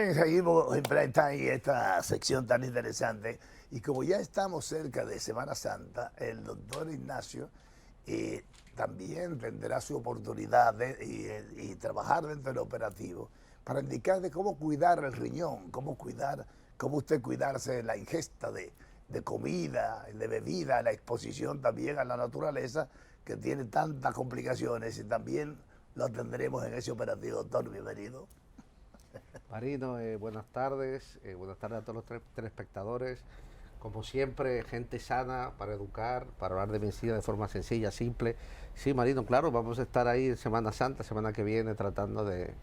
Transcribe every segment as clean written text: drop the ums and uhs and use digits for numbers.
Bien, seguimos en Prime Time y esta sección tan interesante. Y como ya estamos cerca de Semana Santa, el doctor Ignacio también tendrá su oportunidad y trabajar dentro del operativo para indicar de cómo cuidar el riñón, cómo usted cuidarse de la ingesta de comida, de bebida, la exposición también a la naturaleza que tiene tantas complicaciones, y también lo tendremos en ese operativo. Doctor, bienvenido. Marino, buenas tardes a todos los telespectadores. Como siempre, gente sana para educar, para hablar de medicina de forma sencilla, simple. Sí, Marino, claro, vamos a estar ahí en Semana Santa, semana que viene, tratando de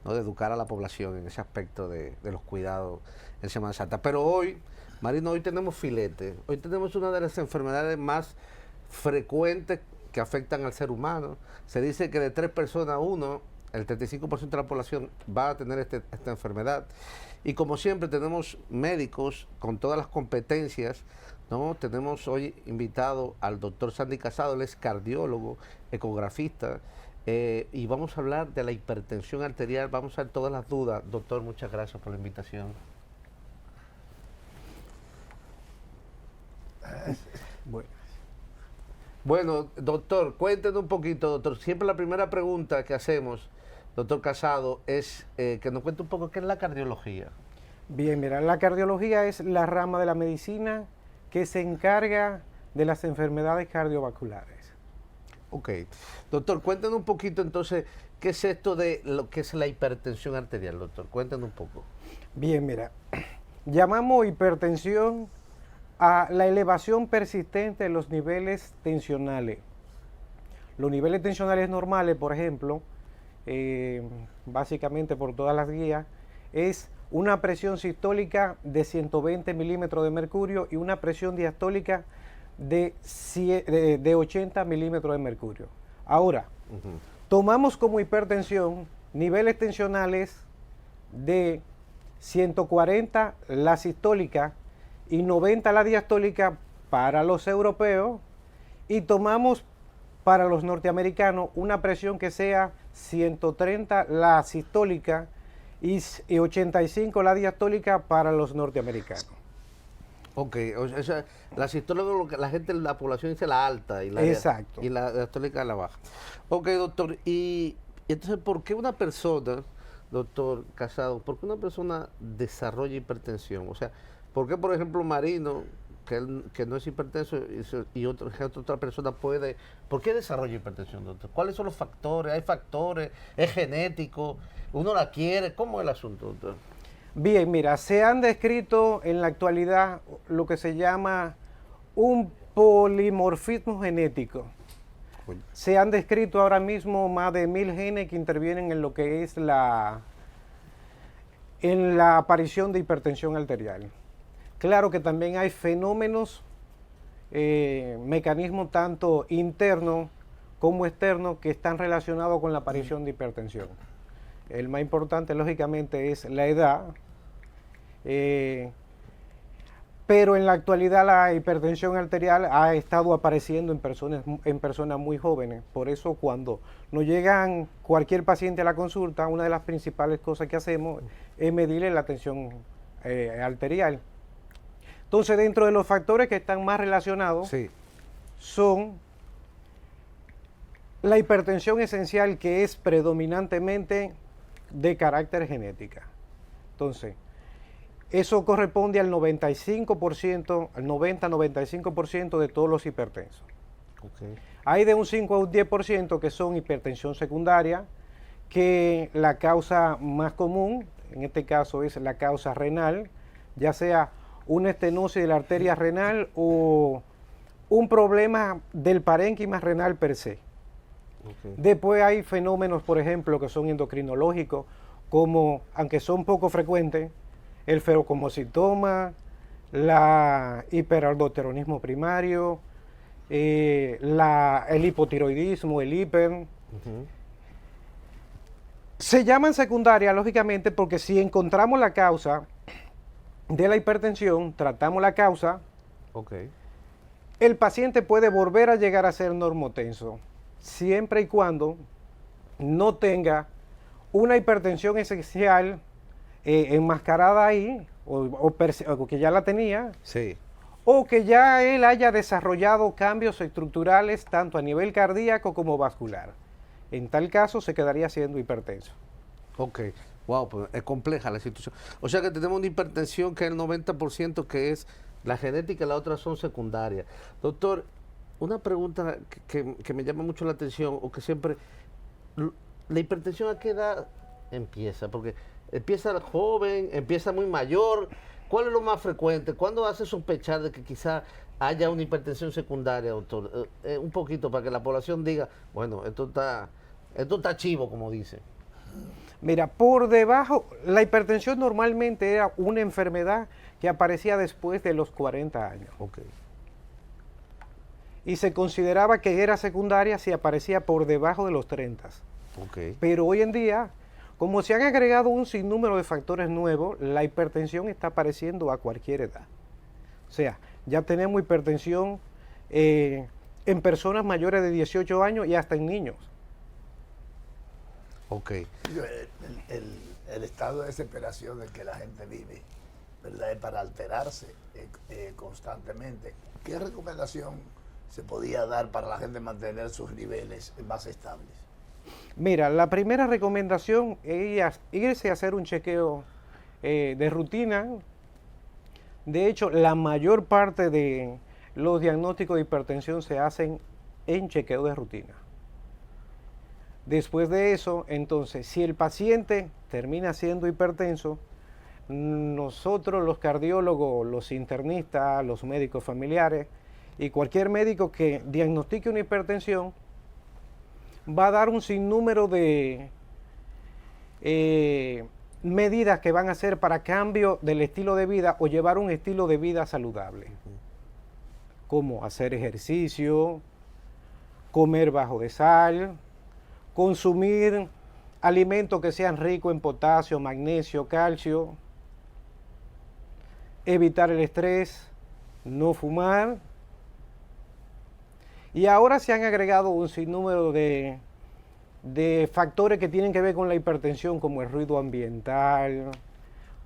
educar a la población en ese aspecto de los cuidados en Semana Santa. Pero hoy, Marino, hoy tenemos filete. Hoy tenemos una de las enfermedades más frecuentes que afectan al ser humano. Se dice que de 3 personas a 1, el 35% de la población va a tener esta enfermedad. Y como siempre tenemos médicos con todas las competencias, ¿no? Tenemos hoy invitado al doctor Sandy Casado, él es cardiólogo, ecografista, y vamos a hablar de la hipertensión arterial, vamos a ver todas las dudas. Doctor, muchas gracias por la invitación. Bueno, doctor, cuéntenos un poquito, doctor. Siempre la primera pregunta que hacemos, doctor Casado, es que nos cuente un poco qué es la cardiología. Bien, mira, la cardiología es la rama de la medicina que se encarga de las enfermedades cardiovasculares. Ok. Doctor, cuéntenos un poquito entonces, ¿qué es esto de lo que es la hipertensión arterial, doctor? Cuéntenos un poco. Bien, mira, llamamos hipertensión a la elevación persistente de los niveles tensionales. Los niveles tensionales normales, por ejemplo, básicamente por todas las guías, es una presión sistólica de 120 milímetros de mercurio y una presión diastólica de 80 milímetros de mercurio. Ahora, tomamos como hipertensión niveles tensionales de 140 la sistólica y 90 la diastólica para los europeos, y tomamos para los norteamericanos una presión que sea 130 la sistólica y 85 la diastólica para los norteamericanos. Ok, o sea, la sistólica, la gente, la población dice la alta y la, exacto, y la diastólica la baja. Ok, doctor, y entonces, ¿por qué una persona, doctor Casado, por qué una persona desarrolla hipertensión? O sea, ¿por qué, por ejemplo, Marino, que no es hipertenso, y otra persona puede... ¿Por qué desarrolla hipertensión, doctor? ¿Cuáles son los factores? ¿Hay factores? ¿Es genético? ¿Uno la quiere? ¿Cómo es el asunto, doctor? Bien, mira, se han descrito en la actualidad lo que se llama un polimorfismo genético. Se han descrito ahora mismo más de 1000 genes que intervienen en lo que es la aparición de hipertensión arterial. Claro que también hay fenómenos, mecanismos tanto internos como externos que están relacionados con la aparición de hipertensión. El más importante, lógicamente, es la edad, pero en la actualidad la hipertensión arterial ha estado apareciendo en personas muy jóvenes. Por eso cuando nos llegan cualquier paciente a la consulta, una de las principales cosas que hacemos es medirle la tensión arterial. Entonces, dentro de los factores que están más relacionados, sí, son la hipertensión esencial, que es predominantemente de carácter genética. Entonces, eso corresponde al 95%, al 90-95% de todos los hipertensos. Okay. Hay de un 5 a un 10% que son hipertensión secundaria, que la causa más común, en este caso, es la causa renal, ya sea una estenosis de la arteria renal o un problema del parénquima renal per se. Okay. Después hay fenómenos, por ejemplo, que son endocrinológicos, como, aunque son poco frecuentes, el ferocomocitoma, el hiperaldosteronismo primario, el hipotiroidismo, el hiper. Se llaman secundarias, lógicamente, porque si encontramos la causa de la hipertensión, tratamos la causa, okay, el paciente puede volver a llegar a ser normotenso, siempre y cuando no tenga una hipertensión esencial enmascarada ahí, o que ya la tenía, Sí. o que ya él haya desarrollado cambios estructurales tanto a nivel cardíaco como vascular. En tal caso se quedaría siendo hipertenso. Ok. Wow, pues es compleja la situación. O sea que tenemos una hipertensión que es el 90% que es la genética y la otra son secundarias. Doctor, una pregunta que me llama mucho la atención o que siempre... ¿La hipertensión a qué edad empieza? Porque empieza joven, empieza muy mayor. ¿Cuál es lo más frecuente? ¿Cuándo hace sospechar de que quizá haya una hipertensión secundaria, doctor? Un poquito para que la población diga, bueno, esto está chivo, como dice. Mira, por debajo, la hipertensión normalmente era una enfermedad que aparecía después de los 40 años. Ok. Y se consideraba que era secundaria si aparecía por debajo de los 30. Ok. Pero hoy en día, como se han agregado un sinnúmero de factores nuevos, la hipertensión está apareciendo a cualquier edad. O sea, ya tenemos hipertensión en personas mayores de 18 años y hasta en niños. Ok. El estado de desesperación en que la gente vive, ¿verdad? Es para alterarse constantemente. ¿Qué recomendación se podía dar para la gente mantener sus niveles más estables? Mira, la primera recomendación es irse a hacer un chequeo de rutina. De hecho, la mayor parte de los diagnósticos de hipertensión se hacen en chequeo de rutina. Después de eso, entonces, si el paciente termina siendo hipertenso, nosotros los cardiólogos, los internistas, los médicos familiares y cualquier médico que diagnostique una hipertensión va a dar un sinnúmero de medidas que van a hacer para cambio del estilo de vida o llevar un estilo de vida saludable, como hacer ejercicio, comer bajo de sal, consumir alimentos que sean ricos en potasio, magnesio, calcio, evitar el estrés, no fumar. Y ahora se han agregado un sinnúmero de factores que tienen que ver con la hipertensión, como el ruido ambiental,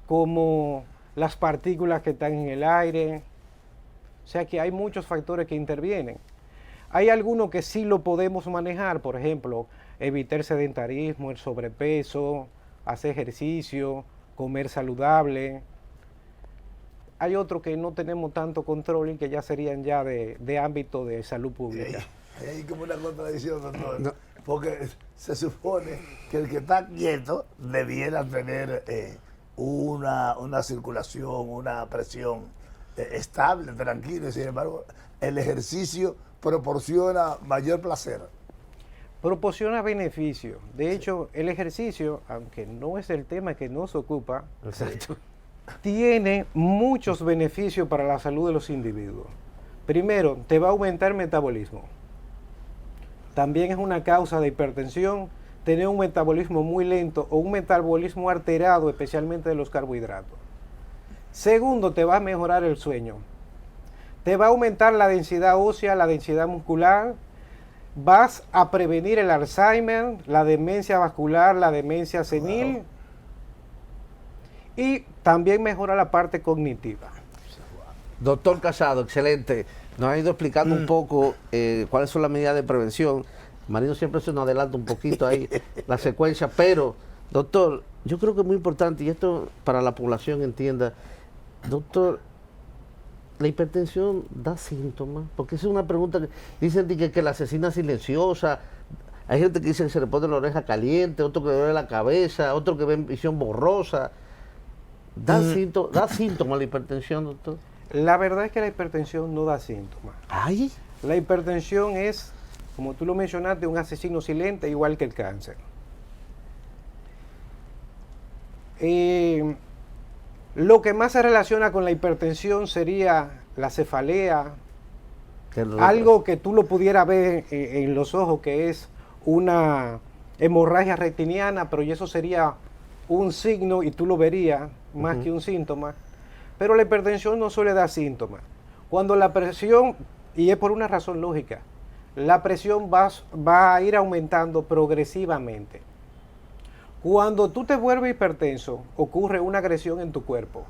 como las partículas que están en el aire. O sea que hay muchos factores que intervienen. Hay algunos que sí lo podemos manejar, por ejemplo, evitar el sedentarismo, el sobrepeso, hacer ejercicio, comer saludable. Hay otros que no tenemos tanto control y que ya serían ya de ámbito de salud pública. Hay como una contradicción, doctor, No. porque se supone que el que está quieto debiera tener una circulación, una presión estable, tranquila, y sin embargo el ejercicio proporciona mayor placer. Proporciona beneficios. De hecho, el ejercicio, aunque no es el tema que nos ocupa, Exacto. tiene muchos beneficios para la salud de los individuos. Primero, te va a aumentar el metabolismo. También es una causa de hipertensión tener un metabolismo muy lento o un metabolismo alterado, especialmente de los carbohidratos. Segundo, te va a mejorar el sueño. Te va a aumentar la densidad ósea, la densidad muscular. Vas a prevenir el Alzheimer, la demencia vascular, la demencia senil. Wow. Y también mejora la parte cognitiva. Doctor Casado, excelente. Nos ha ido explicando un poco cuáles son las medidas de prevención. Marino siempre se nos adelanta un poquito ahí la secuencia, pero, doctor, yo creo que es muy importante, y esto para la población entienda, doctor, ¿la hipertensión da síntomas? Porque esa es una pregunta que dicen que la asesina silenciosa. Hay gente que dice que se le pone la oreja caliente, otro que le duele la cabeza, otro que ve visión borrosa. ¿Da síntomas la hipertensión, doctor? La verdad es que la hipertensión no da síntomas. ¿Ay? La hipertensión es, como tú lo mencionaste, un asesino silente, igual que el cáncer. Lo que más se relaciona con la hipertensión sería la cefalea, algo que tú lo pudieras ver en los ojos, que es una hemorragia retiniana, pero eso sería un signo y tú lo verías más que un síntoma. Pero la hipertensión no suele dar síntomas. Cuando la presión, y es por una razón lógica, la presión va a ir aumentando progresivamente. Cuando tú te vuelves hipertenso, ocurre una agresión en tu cuerpo.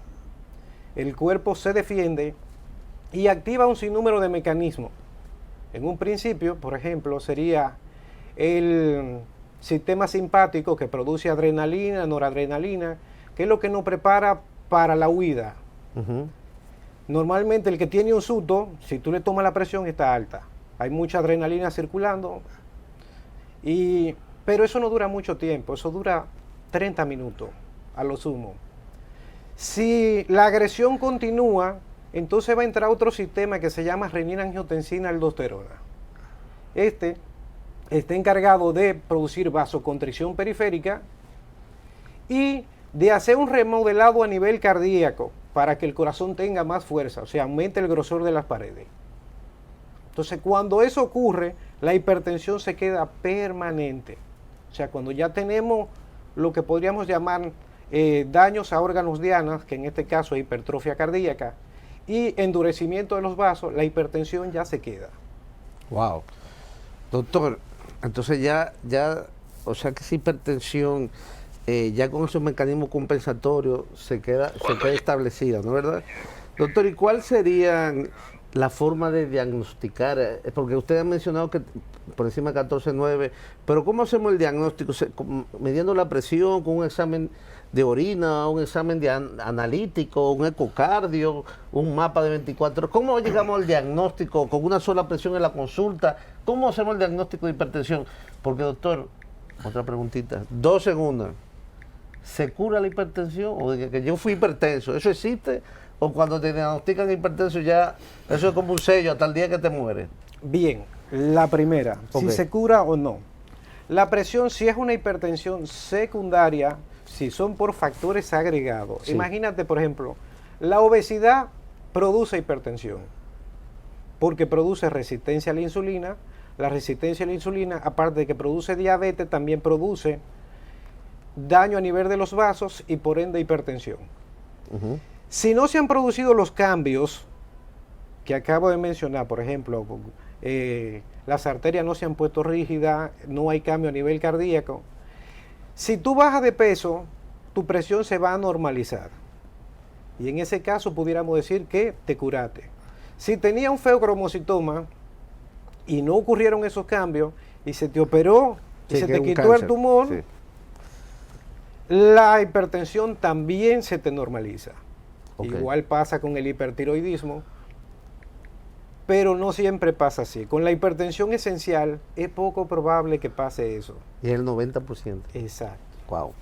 El cuerpo se defiende y activa un sinnúmero de mecanismos. En un principio, por ejemplo, sería el sistema simpático que produce adrenalina, noradrenalina, que es lo que nos prepara para la huida. Normalmente el que tiene un susto, si tú le tomas la presión, está alta. Hay mucha adrenalina circulando, pero eso no dura mucho tiempo, eso dura 30 minutos a lo sumo. Si la agresión continúa, entonces va a entrar otro sistema que se llama renina-angiotensina-aldosterona. Este está encargado de producir vasoconstricción periférica y de hacer un remodelado a nivel cardíaco para que el corazón tenga más fuerza, o sea, aumente el grosor de las paredes. Entonces, cuando eso ocurre, la hipertensión se queda permanente. O sea, cuando ya tenemos lo que podríamos llamar daños a órganos dianas, que en este caso es hipertrofia cardíaca, y endurecimiento de los vasos, la hipertensión ya se queda. Wow. Doctor, entonces o sea que esa hipertensión, ya con esos mecanismos compensatorios, se queda establecida, ¿no es verdad? Doctor, ¿y cuál sería la forma de diagnosticar? Porque usted ha mencionado que por encima de 14,9, pero ¿cómo hacemos el diagnóstico? ¿Midiendo la presión con un examen de orina, un examen analítico, un ecocardio, un mapa de 24? ¿Cómo llegamos al diagnóstico con una sola presión en la consulta? ¿Cómo hacemos el diagnóstico de hipertensión? Porque, doctor, otra preguntita, 2 segundos. ¿Se cura la hipertensión? ¿O de que yo fui hipertenso? ¿Eso existe? ¿O cuando te diagnostican hipertenso ya, eso es como un sello hasta el día que te mueres? Bien, la primera, si se cura o no. La presión, si es una hipertensión secundaria, si son por factores agregados. Sí. Imagínate, por ejemplo, la obesidad produce hipertensión, porque produce resistencia a la insulina. La resistencia a la insulina, aparte de que produce diabetes, también produce daño a nivel de los vasos y por ende hipertensión. Si no se han producido los cambios que acabo de mencionar, por ejemplo, las arterias no se han puesto rígidas, no hay cambio a nivel cardíaco, si tú bajas de peso, tu presión se va a normalizar. Y en ese caso pudiéramos decir que te curaste. Si tenía un feocromocitoma y no ocurrieron esos cambios y se te operó y se te quitó el tumor, sí, la hipertensión también se te normaliza. Okay. Igual pasa con el hipertiroidismo, pero no siempre pasa así. Con la hipertensión esencial es poco probable que pase eso. Y el 90%. Exacto. Wow.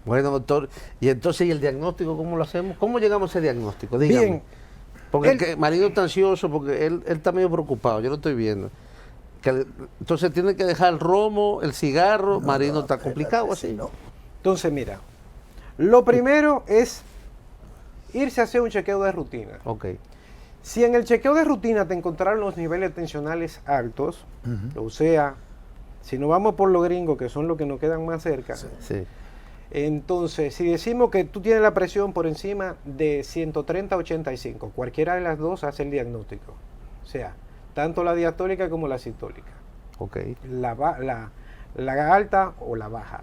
Bueno, doctor, y entonces, ¿y el diagnóstico cómo lo hacemos? ¿Cómo llegamos a ese diagnóstico? Dígame. Bien. Porque el marido está ansioso, porque él está medio preocupado, yo lo estoy viendo. Entonces tiene que dejar el romo, el cigarro, marido está complicado así. No. Entonces, mira, lo primero es irse a hacer un chequeo de rutina. Okay. Si en el chequeo de rutina te encontraron los niveles tensionales altos, o sea, si nos vamos por los gringos, que son los que nos quedan más cerca, sí. Entonces, si decimos que tú tienes la presión por encima de 130 a 85, cualquiera de las dos hace el diagnóstico. O sea, tanto la diastólica como la sistólica. Okay. La alta o la baja.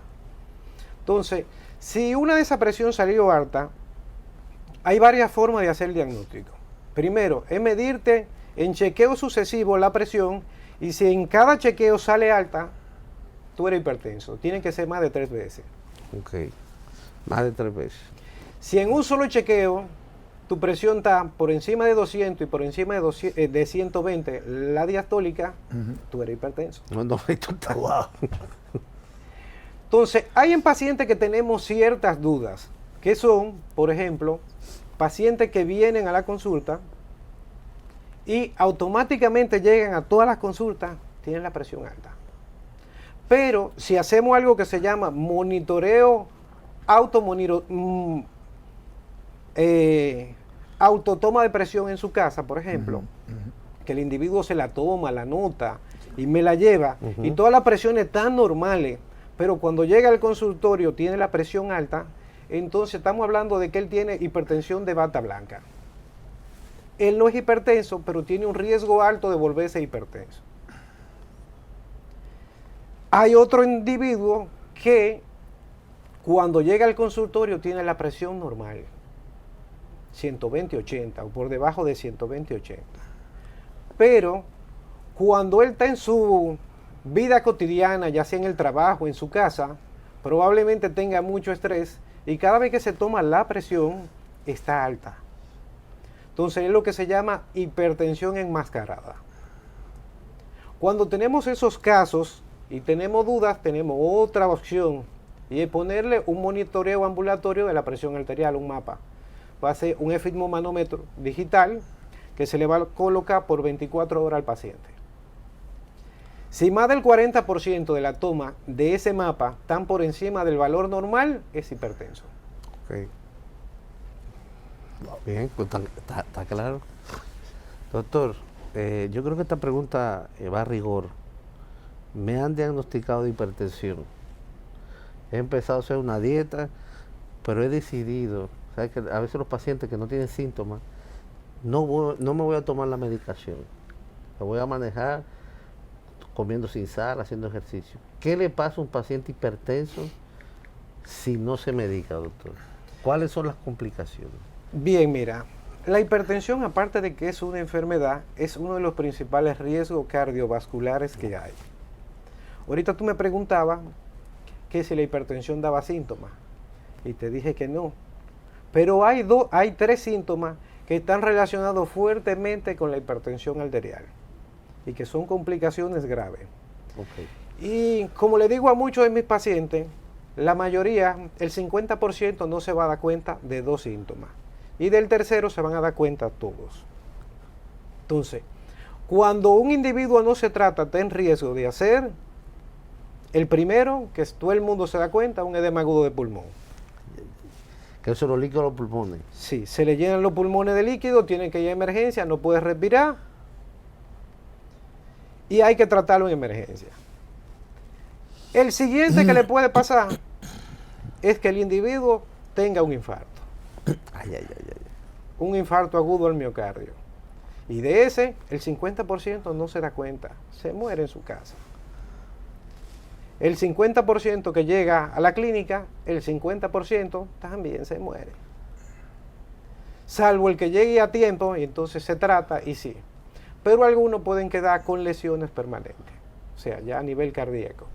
Entonces, si una de esas presión salió alta, hay varias formas de hacer el diagnóstico. Primero, es medirte en chequeo sucesivo la presión, y si en cada chequeo sale alta, tú eres hipertenso. Tienen que ser más de 3 veces. Ok, más de 3 veces. Si en un solo chequeo tu presión está por encima de 200 y por encima de 120, la diastólica, tú eres hipertenso. No, esto está wow. Entonces, hay en pacientes que tenemos ciertas dudas, que son, por ejemplo, pacientes que vienen a la consulta y automáticamente llegan a todas las consultas, tienen la presión alta. Pero si hacemos algo que se llama monitoreo, autotoma de presión en su casa, por ejemplo, que el individuo se la toma, la nota y me la lleva, y todas las presiones están normales, pero cuando llega al consultorio tiene la presión alta, entonces estamos hablando de que él tiene hipertensión de bata blanca. Él no es hipertenso, pero tiene un riesgo alto de volverse hipertenso. Hay otro individuo que Cuando llega al consultorio tiene la presión normal, 120/80 o por debajo de 120/80. Pero cuando él está en su vida cotidiana, ya sea en el trabajo, en su casa, probablemente tenga mucho estrés y cada vez que se toma la presión está alta. Entonces es lo que se llama hipertensión enmascarada. Cuando tenemos esos casos y tenemos dudas, tenemos otra opción y es ponerle un monitoreo ambulatorio de la presión arterial, un mapa. Va a ser un esfigmomanómetro digital que se le va a colocar por 24 horas al paciente. Si más del 40% de la toma de ese mapa están por encima del valor normal, es hipertenso. Okay. Bien, pues está claro. Doctor, yo creo que esta pregunta va a rigor. Me han diagnosticado de hipertensión. He empezado a hacer una dieta, pero he decidido, ¿sabes? Que a veces los pacientes que no tienen síntomas, no me voy a tomar la medicación. La voy a manejar comiendo sin sal, haciendo ejercicio. ¿Qué le pasa a un paciente hipertenso si no se medica, doctor? ¿Cuáles son las complicaciones? Bien, mira, la hipertensión, aparte de que es una enfermedad, es uno de los principales riesgos cardiovasculares que hay. Ahorita tú me preguntabas que si la hipertensión daba síntomas, y te dije que no. Pero hay 3 síntomas que están relacionados fuertemente con la hipertensión arterial y que son complicaciones graves. Okay. Y como le digo a muchos de mis pacientes, la mayoría, el 50% no se va a dar cuenta de 2 síntomas. Y del tercero se van a dar cuenta todos. Entonces, cuando un individuo no se trata, está en riesgo de hacer el primero, que todo el mundo se da cuenta, un edema agudo de pulmón. Que eso lo líquido a los pulmones. Sí, se le llenan los pulmones de líquido, tienen que ir a emergencia, no puede respirar y hay que tratarlo en emergencia. El siguiente que le puede pasar es que el individuo tenga un infarto. Un infarto agudo al miocardio. Y de ese, el 50% no se da cuenta, se muere en su casa. El 50% que llega a la clínica, el 50% también se muere. Salvo el que llegue a tiempo y entonces se trata y sí. Pero algunos pueden quedar con lesiones permanentes, o sea, ya a nivel cardíaco.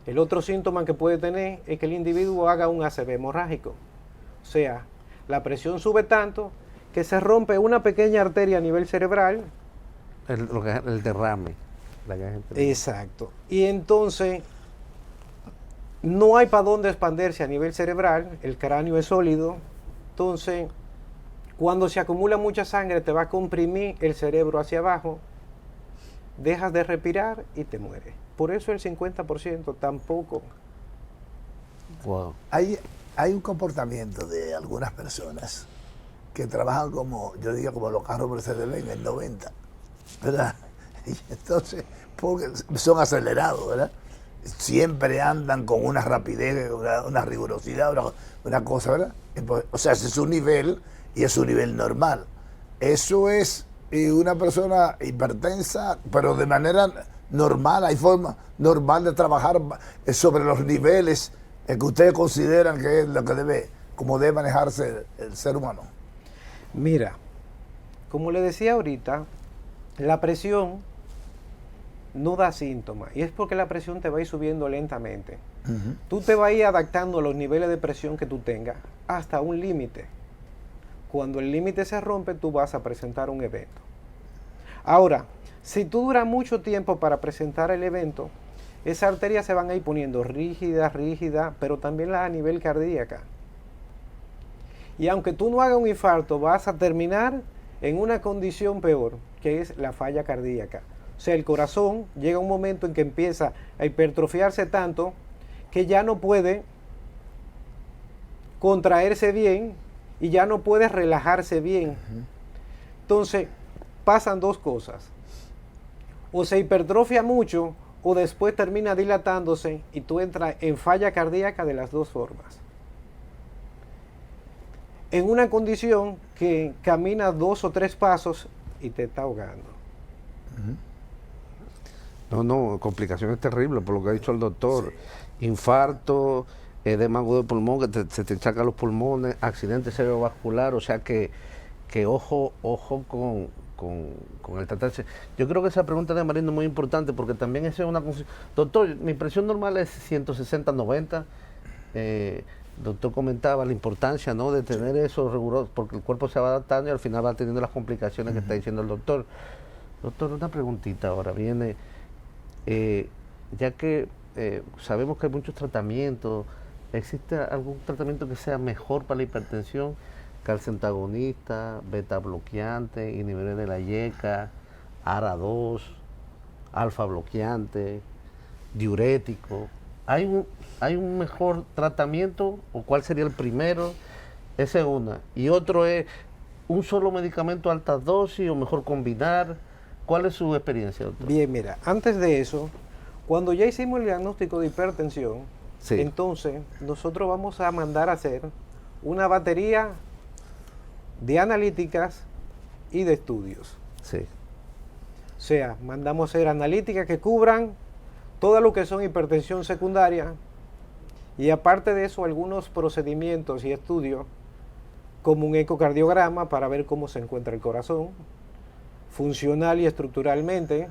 El otro síntoma que puede tener es que el individuo haga un ACV hemorrágico. O sea, la presión sube tanto que se rompe una pequeña arteria a nivel cerebral. El derrame. Exacto. Y entonces no hay para dónde expandirse a nivel cerebral, el cráneo es sólido, entonces cuando se acumula mucha sangre te va a comprimir el cerebro hacia abajo, dejas de respirar y te mueres. Por eso el 50% tampoco. Wow. Hay un comportamiento de algunas personas que trabajan como, yo digo, como los carros Mercedes-Benz en el 90, ¿verdad? Y entonces, porque son acelerados, ¿verdad? Siempre andan con una rapidez, una rigurosidad, una cosa, ¿verdad? O sea, ese es su nivel y es su nivel normal. Eso es una persona hipertensa, pero de manera normal, hay forma normal de trabajar sobre los niveles que ustedes consideran que es lo que como debe manejarse el ser humano. Mira, como le decía ahorita, la presión no da síntomas y es porque la presión te va a ir subiendo lentamente. Tú te vas a ir adaptando a los niveles de presión que tú tengas hasta un límite. Cuando el límite se rompe, tú vas a presentar un evento. Ahora, si tú duras mucho tiempo para presentar el evento, esas arterias se van a ir poniendo rígidas, pero también a nivel cardíaca. Y aunque tú no hagas un infarto, vas a terminar en una condición peor, que es la falla cardíaca. O sea, el corazón llega un momento en que empieza a hipertrofiarse tanto que ya no puede contraerse bien y ya no puede relajarse bien. Entonces, pasan 2 cosas. O se hipertrofia mucho o después termina dilatándose y tú entras en falla cardíaca de las 2 formas. En una condición que camina 2 o 3 pasos y te está ahogando. No, complicaciones terribles, por lo que ha dicho el doctor. Sí. Infarto, edema agudo de pulmón, que se te encharcan los pulmones, accidente cerebrovascular, o sea que ojo con el tratarse. Yo creo que esa pregunta de Marino es muy importante porque también esa es una... Doctor, mi presión normal es 160/90. Doctor comentaba la importancia, ¿no?, de tener eso riguroso, porque el cuerpo se va adaptando y al final va teniendo las complicaciones que está diciendo el doctor. Doctor, una preguntita ahora viene, ya que sabemos que hay muchos tratamientos, ¿existe algún tratamiento que sea mejor para la hipertensión? Calcio antagonista, beta bloqueante, inhibidores de la YECA, ARA2, alfa bloqueante, diurético. ¿Hay un mejor tratamiento o cuál sería el primero? Esa es una. Y otro es, ¿un solo medicamento a alta dosis o mejor combinar? ¿Cuál es su experiencia, doctor? Bien, mira, antes de eso, cuando ya hicimos el diagnóstico de hipertensión, sí, entonces nosotros vamos a mandar a hacer una batería de analíticas y de estudios. Sí. O sea, mandamos a hacer analíticas que cubran todo lo que son hipertensión secundaria y aparte de eso algunos procedimientos y estudios como un ecocardiograma para ver cómo se encuentra el corazón, funcional y estructuralmente.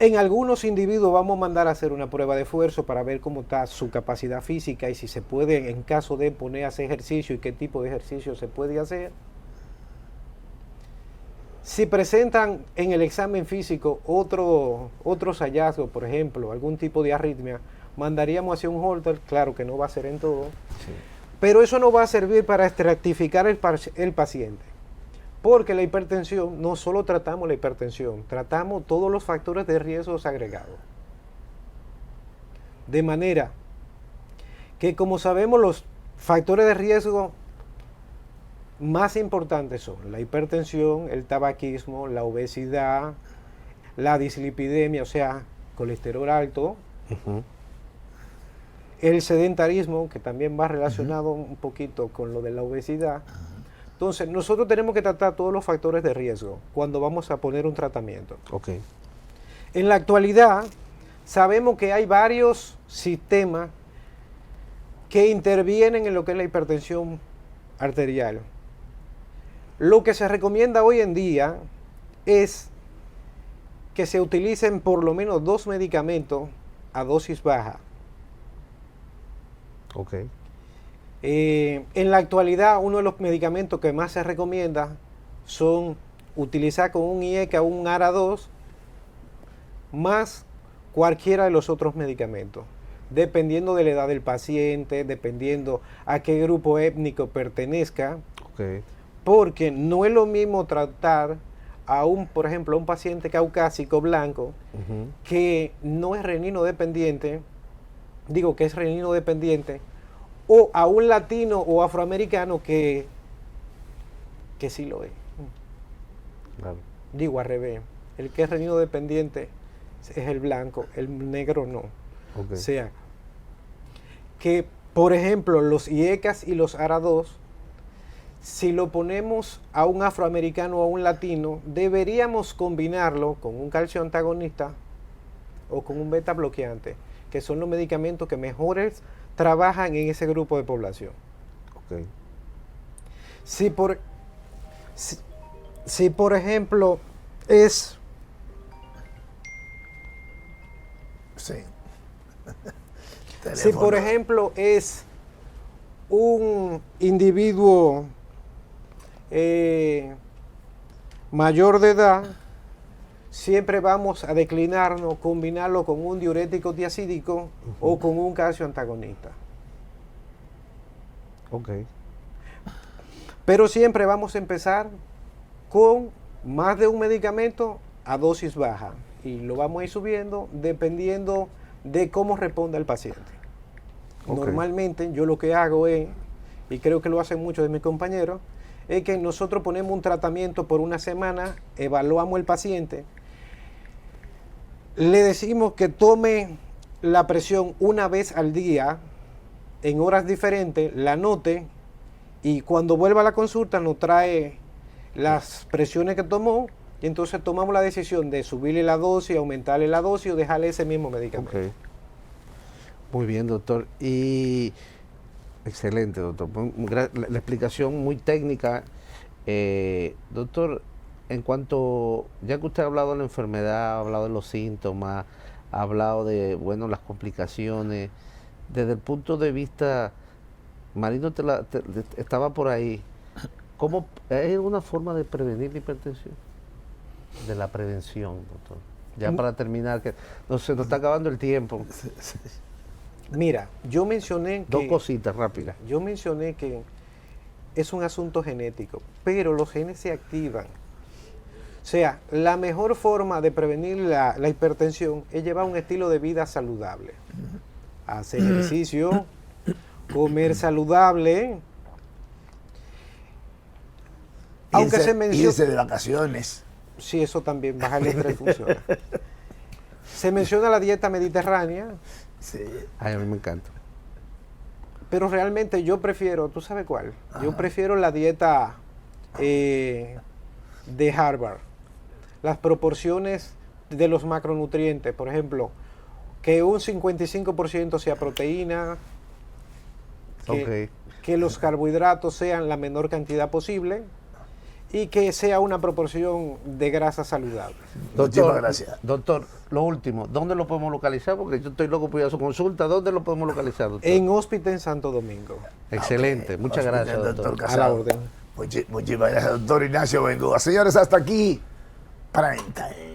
En algunos individuos vamos a mandar a hacer una prueba de esfuerzo para ver cómo está su capacidad física y si se puede, en caso de poner a hacer ejercicio y qué tipo de ejercicio se puede hacer. Si presentan en el examen físico otros hallazgos, por ejemplo, algún tipo de arritmia, mandaríamos hacia un Holter, claro que no va a ser en todo, sí, pero eso no va a servir para estratificar el paciente. Porque la hipertensión, no solo tratamos la hipertensión, tratamos todos los factores de riesgo agregados. De manera que, como sabemos, los factores de riesgo más importantes son la hipertensión, el tabaquismo, la obesidad, la dislipidemia, o sea, colesterol alto, el sedentarismo, que también va relacionado un poquito con lo de la obesidad. Entonces, nosotros tenemos que tratar todos los factores de riesgo cuando vamos a poner un tratamiento. Okay. En la actualidad, sabemos que hay varios sistemas que intervienen en lo que es la hipertensión arterial. Lo que se recomienda hoy en día es que se utilicen por lo menos 2 medicamentos a dosis baja. Okay. En la actualidad, uno de los medicamentos que más se recomienda son utilizar con un IECA o un ARA2 más cualquiera de los otros medicamentos, dependiendo de la edad del paciente, dependiendo a qué grupo étnico pertenezca, okay, porque no es lo mismo tratar a por ejemplo, a un paciente caucásico blanco que no es renino dependiente, que es renino dependiente, o a un latino o afroamericano que sí lo es. Claro. Al revés. El que es renino dependiente es el blanco, el negro no. Okay. O sea, que por ejemplo los IECAS y los ARA2, si lo ponemos a un afroamericano o a un latino, deberíamos combinarlo con un calcio antagonista o con un beta bloqueante, que son los medicamentos que mejores trabajan en ese grupo de población. Okay. Si por ejemplo es... Sí. Si por ejemplo es un individuo mayor de edad, siempre vamos a declinarnos, combinarlo con un diurético diacídico o con un calcio antagonista. Okay. Pero siempre vamos a empezar con más de un medicamento a dosis baja y lo vamos a ir subiendo dependiendo de cómo responda el paciente. Okay. Normalmente yo lo que hago es, y creo que lo hacen muchos de mis compañeros, es que nosotros ponemos un tratamiento por una semana, evaluamos el paciente, le decimos que tome la presión una vez al día, en horas diferentes, la anote, y cuando vuelva a la consulta nos trae las presiones que tomó y entonces tomamos la decisión de subirle la dosis, aumentarle la dosis o dejarle ese mismo medicamento. Ok. Muy bien, doctor. Y excelente, doctor. La explicación muy técnica. Doctor, en cuanto, ya que usted ha hablado de la enfermedad, ha hablado de los síntomas, ha hablado de, bueno, las complicaciones, desde el punto de vista, Marino estaba por ahí, ¿cómo, hay alguna forma de prevenir la hipertensión? De la prevención, doctor. Ya para terminar, que se nos está acabando el tiempo. Mira, yo mencioné que... Dos cositas rápidas. Yo mencioné que es un asunto genético, pero los genes se activan. O sea, la mejor forma de prevenir la hipertensión es llevar un estilo de vida saludable. Hacer ejercicio, comer saludable. Aunque se menciona... Irse de vacaciones. Sí, eso también, bajar el estrés funciona. Se menciona la dieta mediterránea. Sí. Ay, a mí me encanta. Pero realmente yo prefiero, ¿tú sabes cuál? Yo prefiero la dieta de Harvard. Las proporciones de los macronutrientes, por ejemplo, que un 55% sea proteína, que los carbohidratos sean la menor cantidad posible y que sea una proporción de grasa saludable. Muchísimas gracias. Doctor, lo último, ¿dónde lo podemos localizar? Porque yo estoy loco por ir a su consulta. ¿Dónde lo podemos localizar, doctor? En Hospital en Santo Domingo. Excelente, muchas gracias, doctor. A la orden. Muchísimas gracias, doctor Ignacio Bengoa. Señores, hasta aquí. Prime Time.